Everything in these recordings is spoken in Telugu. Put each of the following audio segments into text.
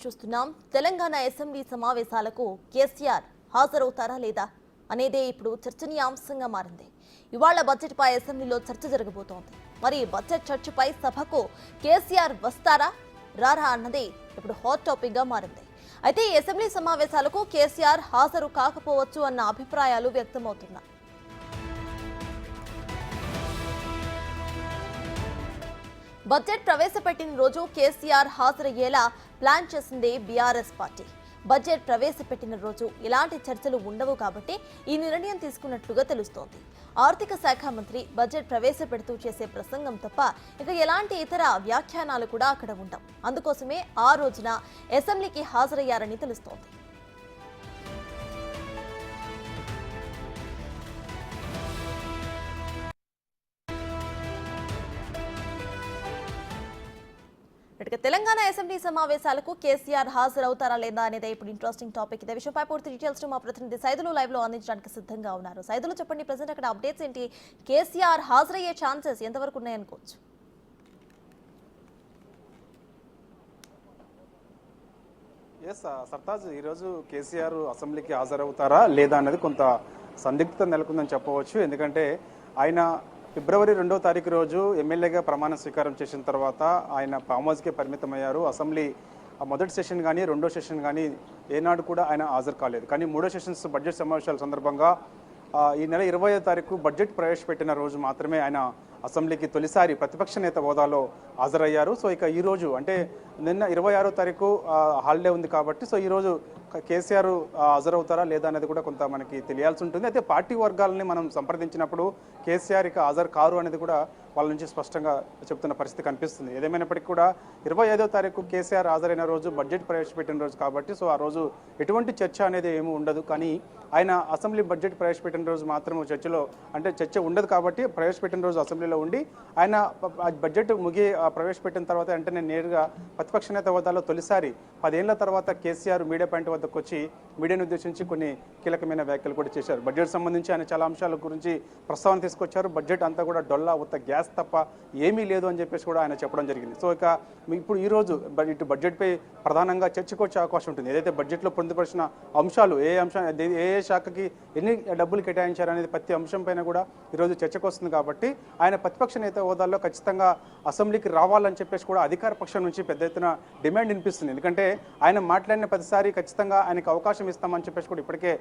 చూస్తున్నాం. తెలంగాణ అసెంబ్లీ సమావేశాలకు కేసీఆర్ హాజరవుతారా లేదా అనేదే ఇప్పుడు చర్చనీయాంశంగా మారింది. ఇవాళ బడ్జెట్పై అసెంబ్లీలో చర్చ జరగబోతోంది. మరి బడ్జెట్ చర్చపై సభకు కేసీఆర్ వస్తారా రారా అన్నదే ఇప్పుడు హాట్ టాపిక్ గా మారింది. అయితే ఈ అసెంబ్లీ సమావేశాలకు కేసీఆర్ హాజరు కాకపోవచ్చు అన్న అభిప్రాయాలు వ్యక్తమవుతున్నాయి. బడ్జెట్ ప్రవేశపెట్టిన రోజు కేసీఆర్ హాజరయ్యేలా ప్లాన్ చేసింది బీఆర్ఎస్ పార్టీ. బడ్జెట్ ప్రవేశపెట్టిన రోజు ఇలాంటి చర్చలు ఉండవు కాబట్టి ఈ నిర్ణయం తీసుకున్నట్లుగా తెలుస్తోంది. ఆర్థిక శాఖ మంత్రి బడ్జెట్ ప్రవేశపెడుతూ చేసే ప్రసంగం తప్ప ఇక ఎలాంటి ఇతర వ్యాఖ్యానాలు కూడా అక్కడ ఉండవు. అందుకోసమే ఆ రోజున అసెంబ్లీకి హాజరయ్యారని తెలుస్తోంది. తెలంగాణ అసెంబ్లీ సమావేశాలకు కేసీఆర్ హాజరవుతారా లేదా అనేది ఇప్పుడు ఇంట్రెస్టింగ్ టాపిక్. ఇదే విషయంపై పూర్తి డీటెయిల్స్ మా ప్రతినిధి సైదులు లైవ్ లో అందించడానికి సిద్ధంగా ఉన్నారు. సైదులు చెప్పండి, ప్రెసెంట్ అక్కడ అప్డేట్స్ ఏంటి? కేసీఆర్ హాజరయ్యే ఛాన్సెస్ ఎంతవరకు ఉన్నాయనుకోవచ్చు? ఎస్ సర్తాజ్, ఈరోజు కేసీఆర్ అసెంబ్లీకి హాజరవుతారా లేదా అన్నది కొంత సందిగ్ధత నెలకొందని చెప్పవచ్చు. ఎందుకంటే ఆయన ఫిబ్రవరి 2వ తారీఖు రోజు ఎమ్మెల్యేగా ప్రమాణ స్వీకారం చేసిన తర్వాత ఆయన ఫామ్ హౌస్కే పరిమితమయ్యారు. అసెంబ్లీ మొదటి సెషన్ కానీ రెండో సెషన్ కానీ ఏనాడు కూడా ఆయన హాజరు కాలేదు. కానీ మూడో సెషన్స్ బడ్జెట్ సమావేశాల సందర్భంగా ఈ నెల 20వ తారీఖు బడ్జెట్ ప్రవేశపెట్టిన రోజు మాత్రమే ఆయన అసెంబ్లీకి తొలిసారి ప్రతిపక్ష నేత హోదాలో హాజరయ్యారు. సో ఇక ఈరోజు అంటే నిన్న 26వ తారీఖు హాలిడే ఉంది కాబట్టి సో ఈరోజు కేసీఆర్ హాజరవుతారా లేదా అనేది కూడా కొంత మనకి తెలియాల్సి ఉంటుంది. అయితే పార్టీ వర్గాలని మనం సంప్రదించినప్పుడు కేసీఆర్ ఇక హాజరు కారు అనేది కూడా వాళ్ళ నుంచి స్పష్టంగా చెప్తున్న పరిస్థితి కనిపిస్తుంది. ఏదేమైనప్పటికీ కూడా 25వ తారీఖు కేసీఆర్ హాజరైన రోజు బడ్జెట్ ప్రవేశపెట్టిన రోజు కాబట్టి సో ఆ రోజు ఎటువంటి చర్చ అనేది ఏమీ ఉండదు. కానీ ఆయన అసెంబ్లీ బడ్జెట్ ప్రవేశపెట్టిన రోజు మాత్రం చర్చలో అంటే చర్చ ఉండదు కాబట్టి ప్రవేశపెట్టిన రోజు అసెంబ్లీలో ఉండి ఆయన బడ్జెట్ ప్రవేశపెట్టిన తర్వాత వెంటనే నేరుగా ప్రతిపక్ష నేత హోదాలో తొలిసారి 10 ఏళ్ల తర్వాత కేసీఆర్ మీడియా పాయింట్ వద్దకు వచ్చి మీడియాను ఉద్దేశించి కొన్ని కీలకమైన వ్యాఖ్యలు కూడా చేశారు. బడ్జెట్ సంబంధించి ఆయన చాలా అంశాల గురించి ప్రస్తావన తీసుకొచ్చారు. బడ్జెట్ అంతా కూడా డొల్లా ఉత్త గ్యాస్ తప్ప ఏమీ లేదు అని చెప్పేసి కూడా ఆయన చెప్పడం జరిగింది. సో ఇక ఇప్పుడు ఈరోజు ఇటు బడ్జెట్పై ప్రధానంగా చర్చకు వచ్చే అవకాశం ఉంటుంది. ఏదైతే బడ్జెట్లో పొందుపరిచిన అంశాలు ఏ శాఖకి ఎన్ని డబ్బులు కేటాయించారనేది ప్రతి అంశం పైన కూడా ఈరోజు చర్చకు వస్తుంది. కాబట్టి ఆయన ప్రతిపక్ష నేత హోదాల్లో ఖచ్చితంగా అసెంబ్లీకి రావాలని చెప్పేసి కూడా అధికార పక్షం నుంచి పెద్ద ఎత్తున డిమాండ్ వినిపిస్తుంది. ఎందుకంటే ఆయన మాట్లాడిన ప్రతిసారి ఖచ్చితంగా ఆయనకు అవకాశం ఇస్తామని చెప్పేసి కూడా ఇప్పటికే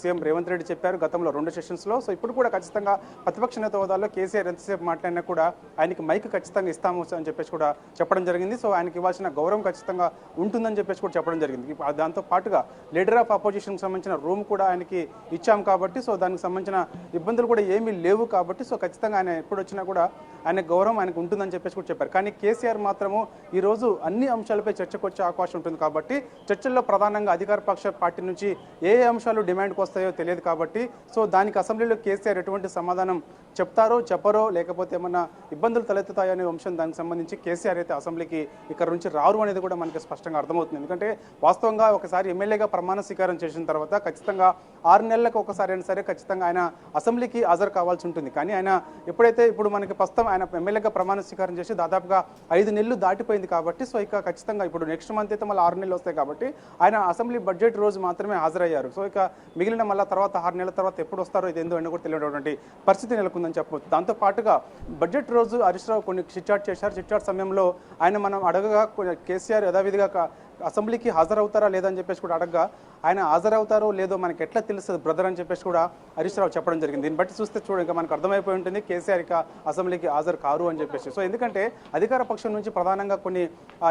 సీఎం రేవంత్ రెడ్డి చెప్పారు గతంలో 2 సెషన్స్లో. సో ఇప్పుడు కూడా ఖచ్చితంగా ప్రతిపక్ష నేత హోదాల్లో కేసీఆర్ ఎంతసేపు మాట్లాడినా కూడా ఆయనకి మైక్ ఖచ్చితంగా ఇస్తాము అని చెప్పేసి కూడా చెప్పడం జరిగింది. సో ఆయనకి ఇవ్వాల్సిన గౌరవం ఖచ్చితంగా ఉంటుందని చెప్పేసి కూడా చెప్పడం జరిగింది. దాంతో పాటుగా లీడర్ ఆఫ్ అపోజిషన్కి సంబంధించిన రూమ్ కూడా ఆయనకి ఇచ్చాం కాబట్టి సో దానికి సంబంధించిన ఇబ్బందులు కూడా ఏమీ లేవు కాబట్టి సో ఖచ్చితంగా ఆయన ఎప్పుడు వచ్చినా కూడా ఆయన గౌరవం ఆయనకు ఉంటుందని చెప్పేసి కూడా చెప్పారు. కానీ కేసీఆర్ మాత్రము ఈరోజు అన్ని అంశాలపై చర్చకు వచ్చే అవకాశం ఉంటుంది కాబట్టి చర్చల్లో ప్రధానంగా అధికార పక్ష పార్టీ నుంచి ఏ అంశాలు డిమాండ్కి వస్తాయో తెలియదు కాబట్టి సో దానికి అసెంబ్లీలో కేసీఆర్ ఎటువంటి సమాధానం చెప్తారో చెప్పరో లేకపోతే ఏమన్నా ఇబ్బందులు తలెత్తుతాయో అనే అంశం దానికి సంబంధించి కేసీఆర్ అయితే అసెంబ్లీకి ఇక్కడ నుంచి రారు అనేది కూడా మనకి స్పష్టంగా అర్థమవుతుంది. ఎందుకంటే వాస్తవంగా ఒకసారి ఎమ్మెల్యేగా ప్రమాణ స్వీకారం చేసిన తర్వాత ఖచ్చితంగా 6 నెలలకు ఒకసారి అయినా సరే ఖచ్చితంగా ఆయన అసెంబ్లీకి హాజరు కావాల్సి ఉంటుంది. కానీ ఆయన ఎప్పుడైతే ఇప్పుడు మనకి ప్రస్తుతం ఆయన ఎమ్మెల్యేగా ప్రమాణ స్వీకారం చేసి దాదాపుగా 5 నెలలు దాటిపోయింది కాబట్టి సో ఇక ఖచ్చితంగా ఇప్పుడు నెక్స్ట్ మంత్ అయితే మళ్ళీ 6 నెలలు వస్తాయి కాబట్టి ఆయన అసెంబ్లీ బడ్జెట్ రోజు మాత్రమే హాజరయ్యారు. సో ఇక మిగిలిన మళ్ళీ తర్వాత 6 నెలల తర్వాత ఎప్పుడు వస్తారో ఇది ఏందో అని కూడా తెలియనటువంటి పరిస్థితి నెలకొందని చెప్పవచ్చు. దాంతో పాటుగా బడ్జెట్ రోజు హరీష్ రావు కొన్ని చిట్చాట్ చేశారు. చిట్చాట్ సమయంలో ఆయన మనం అడగగా కేసీఆర్ యథావిధిగా అసెంబ్లీకి హాజరవుతారా లేదని చెప్పేసి కూడా అడగగా ఆయన హాజరవుతారో లేదో మనకి ఎట్లా తెలుస్తుంది బ్రదర్ అని చెప్పేసి కూడా హరీష్ రావు చెప్పడం జరిగింది. దీన్ని బట్టి చూస్తే ఇంకా మనకు అర్థమైపోయి ఉంటుంది కేసీఆర్ ఇక అసెంబ్లీకి హాజరు కారు అని చెప్పేసి. సో ఎందుకంటే అధికార పక్షం నుంచి ప్రధానంగా కొన్ని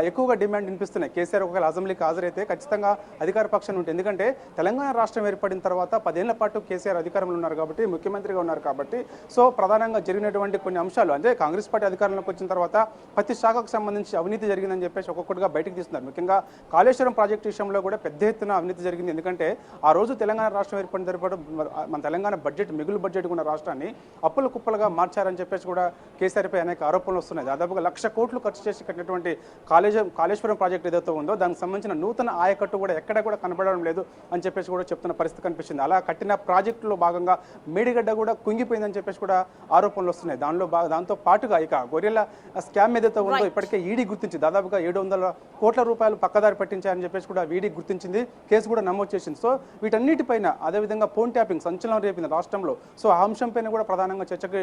ఎక్కువగా డిమాండ్ వినిపిస్తున్నాయి. కేసీఆర్ ఒకవేళ అసెంబ్లీకి హాజరైతే ఖచ్చితంగా అధికార పక్షం ఉంటుంది. ఎందుకంటే తెలంగాణ రాష్ట్రం ఏర్పడిన తర్వాత 10 ఏళ్ల పాటు కేసీఆర్ అధికారంలో ఉన్నారు కాబట్టి ముఖ్యమంత్రిగా ఉన్నారు కాబట్టి సో ప్రధానంగా జరిగినటువంటి కొన్ని అంశాలు అంటే కాంగ్రెస్ పార్టీ అధికారంలోకి వచ్చిన తర్వాత ప్రతి శాఖకు సంబంధించి అవినీతి జరిగిందని చెప్పేసి ఒక్కొక్కటిగా బయటకు తీస్తున్నారు. ముఖ్యంగా కాళేశ్వరం ప్రాజెక్టు విషయంలో కూడా పెద్ద ఎత్తున అవినీతి జరిగింది. ఎందుకంటే ఆ రోజు తెలంగాణ రాష్ట్రం ఏర్పడిన తర్వాత మన తెలంగాణ బడ్జెట్ మిగులు బడ్జెట్ ఉన్న రాష్ట్రాన్ని అప్పుల కుప్పలుగా మార్చారని చెప్పేసి కూడా కేసీఆర్పై అనేక ఆరోపణలు వస్తున్నాయి. దాదాపుగా 1,00,000 కోట్లు ఖర్చు చేసి కట్టినటువంటి కాళేశ్వరం ప్రాజెక్టు ఏదైతే ఉందో దానికి సంబంధించిన నూతన ఆయకట్టు కూడా ఎక్కడ కూడా కనబడడం లేదు అని చెప్పేసి కూడా చెప్తున్న పరిస్థితి కనిపిస్తుంది. అలా కట్టిన ప్రాజెక్టులో భాగంగా మేడిగడ్డ కూడా కుంగిపోయిందని చెప్పేసి కూడా ఆరోపణలు వస్తున్నాయి. దాంతో పాటుగా ఇక గొర్రెల స్కామ్ ఏదైతే ఉందో ఇప్పటికే ఈడీ గుర్తించి దాదాపుగా 700 కోట్ల రూపాయలు పక్క పక్కదారి పట్టించారని చెప్పేసి కూడా వీడి గుర్తించింది, కేసు కూడా నమోదు చేసింది. సో వీటన్నిటిపైన అదేవిధంగా ఫోన్ ట్యాపింగ్ సంచలనం రేపింది రాష్ట్రంలో. సో ఆ అంశంపైన కూడా ప్రధానంగా చర్చకి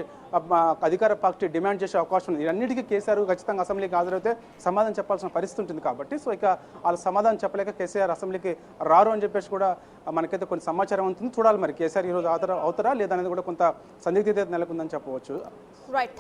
అధికార పార్టీ డిమాండ్ చేసే అవకాశం ఉంది. ఇవన్నిటికీ కేసీఆర్ ఖచ్చితంగా అసెంబ్లీకి హాజరైతే సమాధానం చెప్పాల్సిన పరిస్థితి ఉంటుంది కాబట్టి సో ఇక వాళ్ళు సమాధానం చెప్పలేక కేసీఆర్ అసెంబ్లీకి రారు అని చెప్పేసి కూడా మనకైతే కొన్ని సమాచారం ఉంటుంది. చూడాలి మరి కేసీఆర్ ఈరోజు అవుతారా లేదా అనేది కూడా కొంత సందిగ్ధత నెలకొందని చెప్పవచ్చు. రైట్.